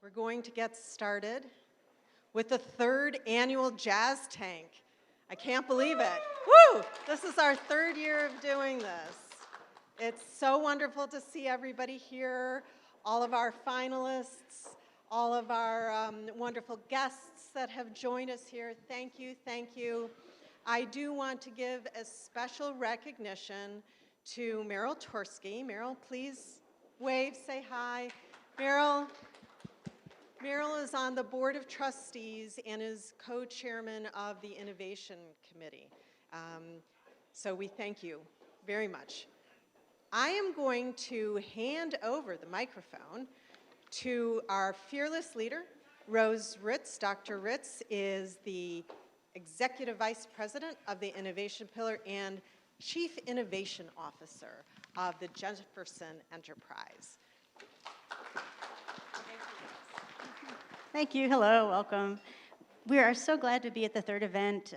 We're going to get started with the 3rd annual JAZ Tank. I can't believe it. Woo! This is our 3rd year of doing this. It's so wonderful to see everybody here, all of our finalists, all of our wonderful guests that have joined us here. Thank you, thank you. I do want to give a special recognition to Meryl Torsky. Meryl, please wave, say hi. Meryl is on the Board of Trustees and is co-chairman of the Innovation Committee. So we thank you very much. I am going to hand over the microphone to our fearless leader, Rose Ritz. Dr. Ritz is the Executive Vice President of the Innovation Pillar and Chief Innovation Officer of the Jefferson Enterprise. Thank you. Hello. Welcome. We are so glad to be at the 3rd event.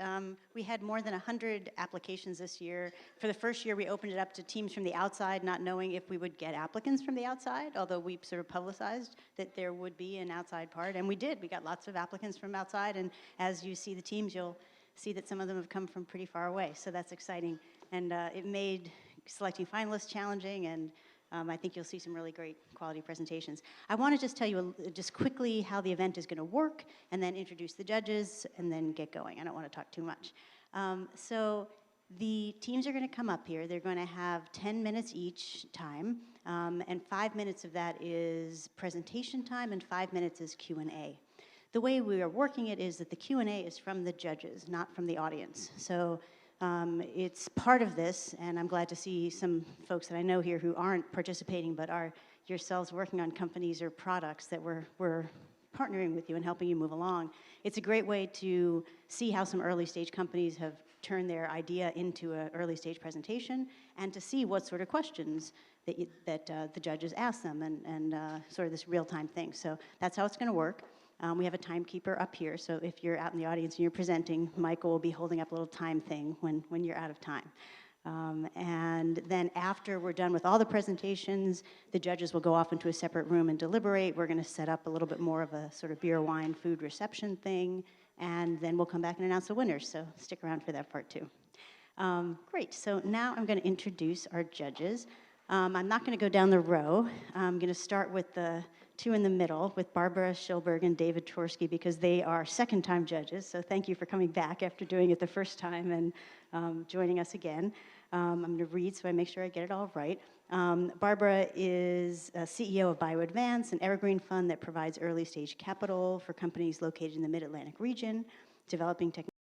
We had more than 100 applications this year. For the first year, we opened it up to teams from the outside, not knowing if we would get applicants from the outside, although we sort of publicized that there would be an outside part, and we did. We got lots of applicants from outside, and as you see the teams, you'll see that some of them have come from pretty far away, so that's exciting. And it made selecting finalists challenging, and I think you'll see some really great quality presentations. I want to just tell you just quickly how the event is going to work, and then introduce the judges, and then get going. I don't want to talk too much. So the teams are going to come up here. They're going to have 10 minutes each time, and 5 minutes of that is presentation time, and 5 minutes is Q&A. The way we are working it is that the Q&A is from the judges, not from the audience. So it's part of this, and I'm glad to see some folks that I know here who aren't participating but are yourselves working on companies or products that we're partnering with you and helping you move along. It's a great way to see how some early stage companies have turned their idea into an early stage presentation, and to see what sort of questions that the judges ask them, and sort of this real-time thing. So that's how it's going to work. We have a timekeeper up here, so if you're out in the audience and you're presenting, Michael will be holding up a little time thing when you're out of time. And then after we're done with all the presentations, the judges will go off into a separate room and deliberate. We're going to set up a little bit more of a sort of beer, wine, food reception thing, and then we'll come back and announce the winners, so stick around for that part too. Great, so now I'm going to introduce our judges. I'm not going to go down the row. I'm going to start with the 2 in the middle, with Barbara Schilberg and David Torsky, because they are second-time judges, so thank you for coming back after doing it the first time and joining us again. I'm going to read so I make sure I get it all right. Barbara is CEO of BioAdvance, an evergreen fund that provides early-stage capital for companies located in the Mid-Atlantic region, developing technology.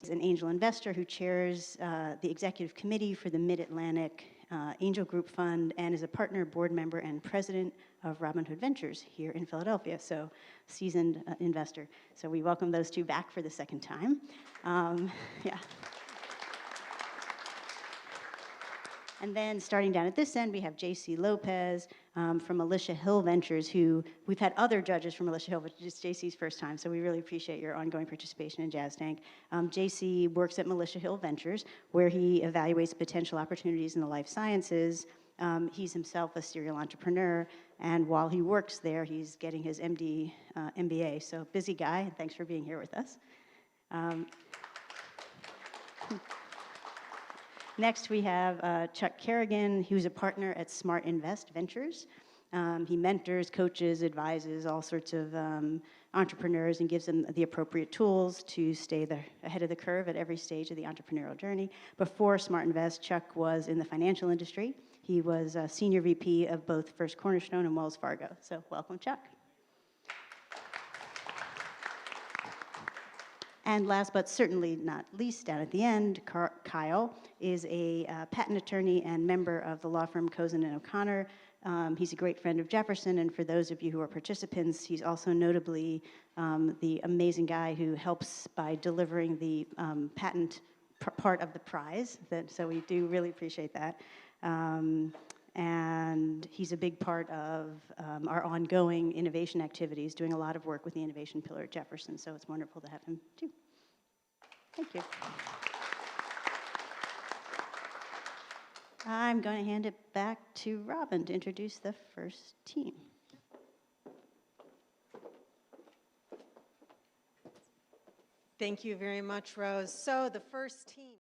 Is an angel investor who chairs the executive committee for the Mid-Atlantic Angel Group Fund, and is a partner, board member, and president of Robin Hood Ventures here in Philadelphia, so seasoned investor. So we welcome those 2 back for the 2nd time. Yeah. And then starting down at this end, we have J.C. Lopez from Alicia Hill Ventures, who we've had other judges from Alicia Hill, but it's J.C.'s first time, so we really appreciate your ongoing participation in JAZ Tank. J.C. works at Alicia Hill Ventures, where he evaluates potential opportunities in the life sciences. He's himself a serial entrepreneur, and while he works there, he's getting his MBA, so busy guy, and thanks for being here with us. Next, we have Chuck Kerrigan, who's a partner at Smart Invest Ventures. He mentors, coaches, advises all sorts of entrepreneurs, and gives them the appropriate tools to stay ahead of the curve at every stage of the entrepreneurial journey. Before Smart Invest, Chuck was in the financial industry. He was a senior VP of both First Cornerstone and Wells Fargo. So welcome, Chuck. And last but certainly not least, down at the end, Kyle is a patent attorney and member of the law firm Cozen and O'Connor. He's a great friend of Jefferson, and for those of you who are participants, he's also notably the amazing guy who helps by delivering the patent part of the prize. So we do really appreciate that. And he's a big part of our ongoing innovation activities, doing a lot of work with the innovation pillar at Jefferson, so it's wonderful to have him too. Thank you. I'm going to hand it back to Robin to introduce the first team. Thank you very much, Rose. So the first team.